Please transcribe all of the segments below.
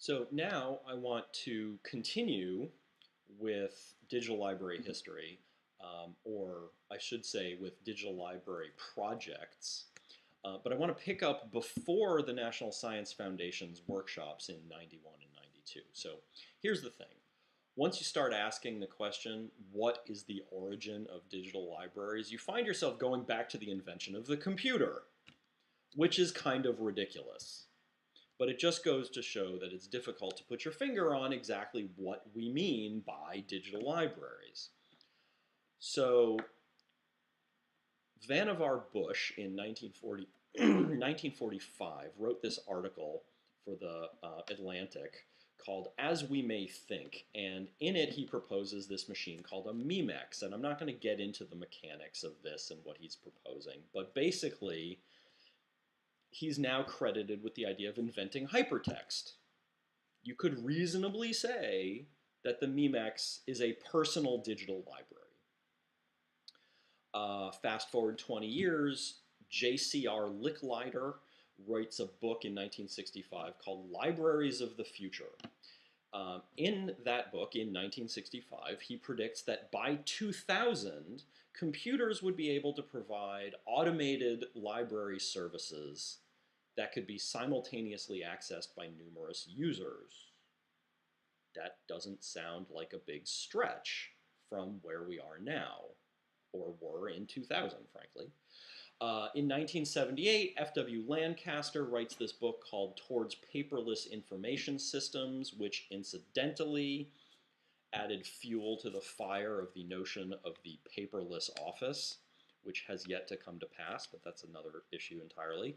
So now I want to continue with digital library history, or I should say with digital library projects. But I want to pick up before the National Science Foundation's workshops in 91 and 92. So here's the thing. Once you start asking the question, what is the origin of digital libraries, you find yourself going back to the invention of the computer, which is kind of ridiculous. But it just goes to show that it's difficult to put your finger on exactly what we mean by digital libraries. So Vannevar Bush in 1945 wrote this article for the Atlantic called As We May Think, and in it he proposes this machine called a Memex, and I'm not going to get into the mechanics of this and what he's proposing, but basically he's now credited with the idea of inventing hypertext. You could reasonably say that the Memex is a personal digital library. Fast forward 20 years, J.C.R. Licklider writes a book in 1965 called Libraries of the Future. In that book, in 1965, he predicts that by 2000, computers would be able to provide automated library services that could be simultaneously accessed by numerous users. That doesn't sound like a big stretch from where we are now, or were in 2000, frankly. In 1978, F.W. Lancaster writes this book called Towards Paperless Information Systems, which incidentally added fuel to the fire of the notion of the paperless office, which has yet to come to pass, but that's another issue entirely.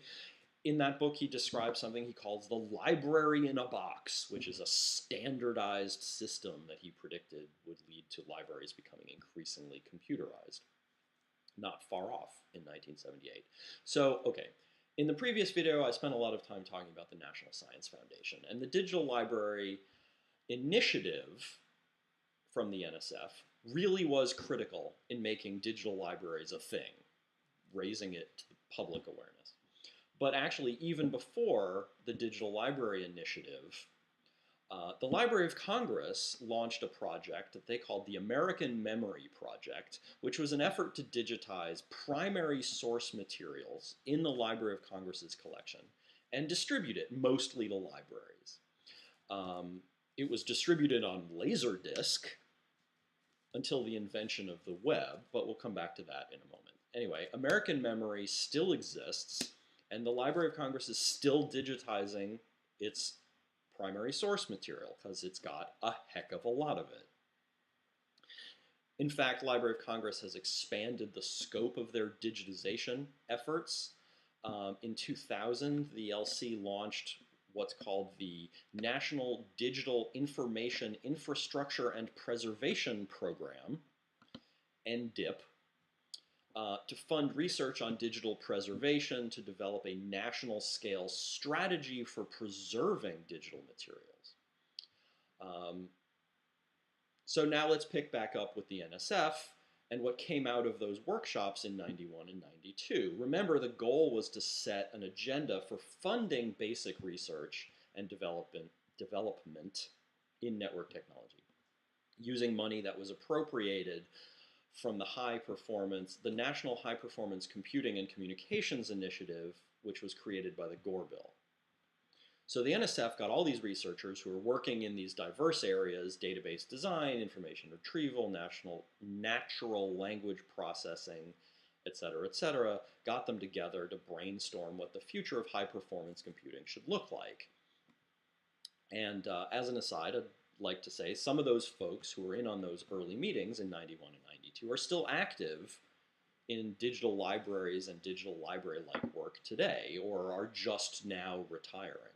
In that book, he describes something he calls the library in a box, which is a standardized system that he predicted would lead to libraries becoming increasingly computerized. Not far off in 1978. So, okay, in the previous video, I spent a lot of time talking about the National Science Foundation, and the Digital Library Initiative from the NSF really was critical in making digital libraries a thing, raising it to public awareness. But actually, even before the Digital Library Initiative, the Library of Congress launched a project that they called the American Memory Project, which was an effort to digitize primary source materials in the Library of Congress's collection and distribute it mostly to libraries. It was distributed on Laserdisc until the invention of the web, but we'll come back to that in a moment. Anyway, American Memory still exists, and the Library of Congress is still digitizing its primary source material because it's got a heck of a lot of it. In fact, Library of Congress has expanded the scope of their digitization efforts. In 2000, the LC launched what's called the National Digital Information Infrastructure and Preservation Program, NDIP, to fund research on digital preservation, to develop a national scale strategy for preserving digital materials. So now let's pick back up with the NSF and what came out of those workshops in 91 and 92. Remember, the goal was to set an agenda for funding basic research and development in network technology, using money that was appropriated from the National High Performance Computing and Communications Initiative, which was created by the Gore Bill. So the NSF got all these researchers who were working in these diverse areas: database design, information retrieval, natural language processing, et cetera, got them together to brainstorm what the future of high performance computing should look like. And as an aside, I'd like to say some of those folks who were in on those early meetings in 91 and 92 are still active in digital libraries and digital library-like work today, or are just now retiring.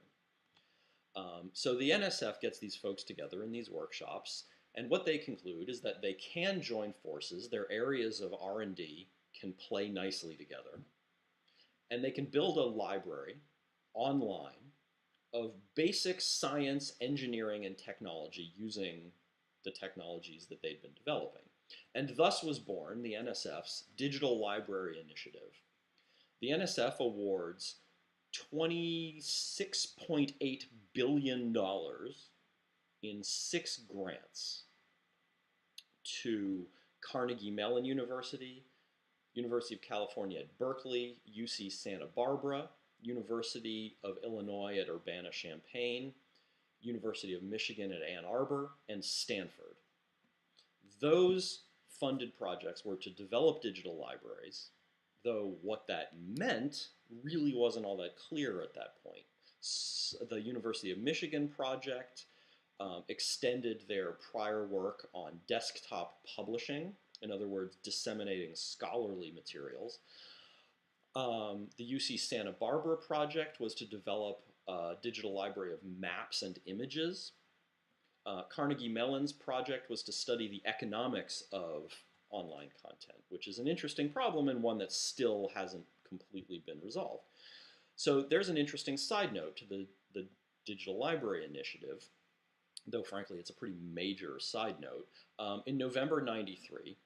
So the NSF gets these folks together in these workshops, and what they conclude is that they can join forces. Their areas of R&D can play nicely together, and they can build a library online of basic science, engineering, and technology using the technologies that they'd been developing. And thus was born the NSF's Digital Library Initiative. The NSF awards $26.8 billion in 6 grants to Carnegie Mellon University, University of California at Berkeley, UC Santa Barbara, University of Illinois at Urbana-Champaign, University of Michigan at Ann Arbor, and Stanford. Those funded projects were to develop digital libraries, though what that meant really wasn't all that clear at that point. The University of Michigan project extended their prior work on desktop publishing, in other words, disseminating scholarly materials. The UC Santa Barbara project was to develop a digital library of maps and images. Carnegie Mellon's project was to study the economics of online content, which is an interesting problem and one that still hasn't completely been resolved. So there's an interesting side note to the Digital Library Initiative, though frankly it's a pretty major side note. In November '93,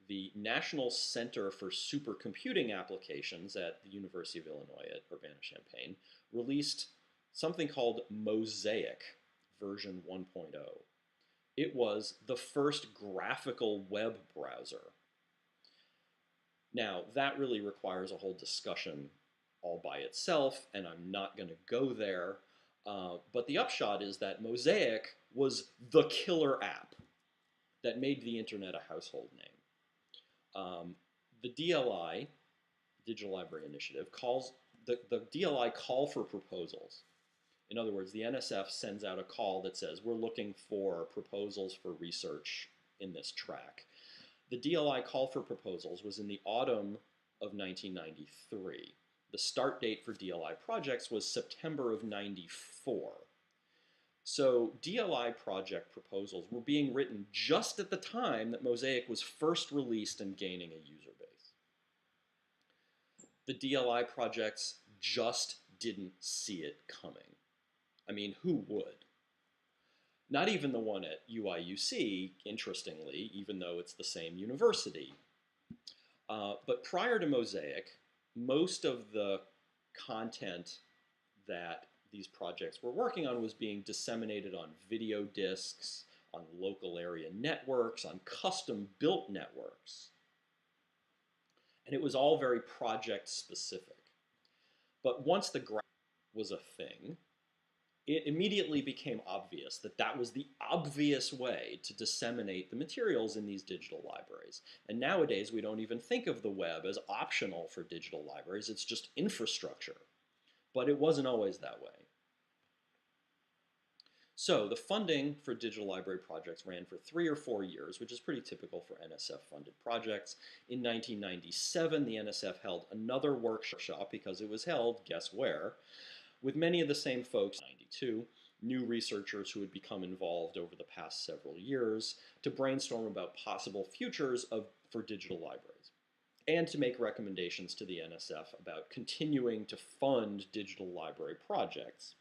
the National Center for Supercomputing Applications at the University of Illinois at Urbana-Champaign released something called Mosaic version 1.0. It was the first graphical web browser. Now, that really requires a whole discussion all by itself, and I'm not going to go there. But the upshot is that Mosaic was the killer app that made the internet a household name. The DLI, Digital Library Initiative, calls the DLI call for proposals. In other words, the NSF sends out a call that says, we're looking for proposals for research in this track. The DLI call for proposals was in the autumn of 1993. The start date for DLI projects was September of '94. So DLI project proposals were being written just at the time that Mosaic was first released and gaining a user base. The DLI projects just didn't see it coming. I mean, who would? Not even the one at UIUC, interestingly, even though it's the same university. But prior to Mosaic, most of the content that these projects were working on was being disseminated on video disks, on local area networks, on custom-built networks. And it was all very project specific. But once the graph was a thing, it immediately became obvious that that was the obvious way to disseminate the materials in these digital libraries. And nowadays, we don't even think of the web as optional for digital libraries. It's just infrastructure. But it wasn't always that way. So the funding for digital library projects ran for 3 or 4 years, which is pretty typical for NSF-funded projects. In 1997, the NSF held another workshop because it was held, guess where, with many of the same folks, 92, new researchers who had become involved over the past several years to brainstorm about possible futures for digital libraries and to make recommendations to the NSF about continuing to fund digital library projects.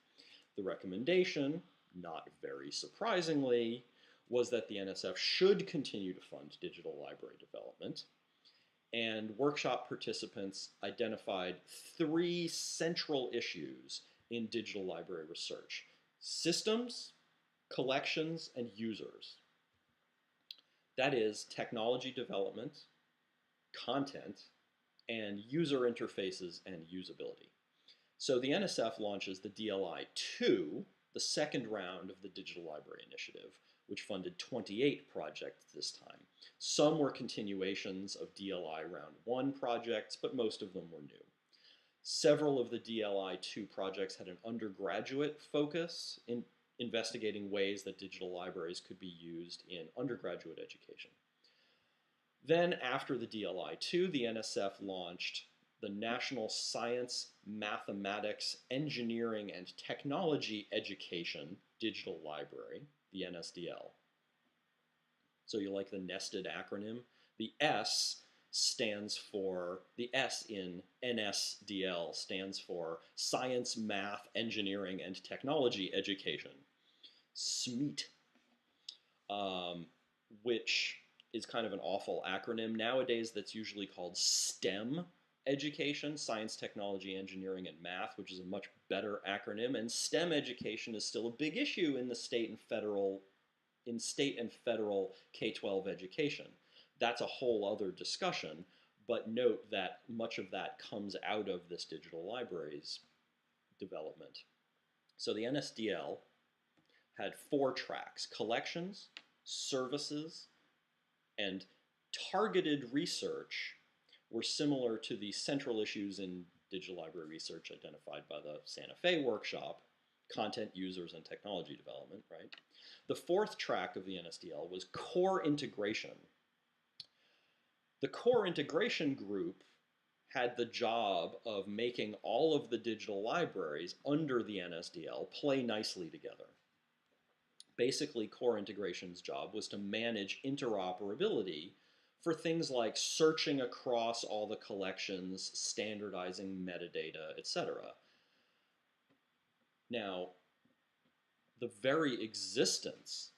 The recommendation, not very surprisingly, was that the NSF should continue to fund digital library development. And workshop participants identified 3 central issues in digital library research: systems, collections, and users. That is, technology development, content, and user interfaces and usability. So the NSF launches the DLI-2, the second round of the Digital Library Initiative, which funded 28 projects this time. Some were continuations of DLI Round 1 projects, but most of them were new. Several of the DLI-2 projects had an undergraduate focus in investigating ways that digital libraries could be used in undergraduate education. Then, after the DLI-2, the NSF launched the National Science, Mathematics, Engineering, and Technology Education Digital Library, the NSDL. So you like the nested acronym? The S in NSDL stands for Science, Math, Engineering, and Technology Education, SMET, which is kind of an awful acronym. Nowadays, that's usually called STEM, education, science, technology, engineering, and math, which is a much better acronym, and STEM education is still a big issue in the state and federal K-12 education. That's a whole other discussion, but note that much of that comes out of this digital libraries development. So the NSDL had 4 tracks: collections, services, and targeted research were similar to the central issues in digital library research identified by the Santa Fe workshop: content, users, and technology development, right? The 4th track of the NSDL was core integration. The core integration group had the job of making all of the digital libraries under the NSDL play nicely together. Basically, core integration's job was to manage interoperability for things like searching across all the collections, standardizing metadata, etc. Now, the very existence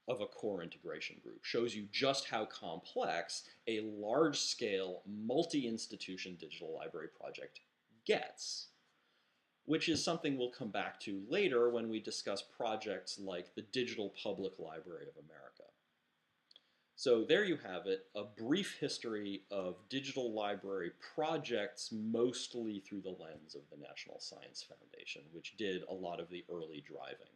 of a core integration group shows you just how complex a large-scale, multi-institution digital library project gets, which is something we'll come back to later when we discuss projects like the Digital Public Library of America. So there you have it, a brief history of digital library projects, mostly through the lens of the National Science Foundation, which did a lot of the early driving.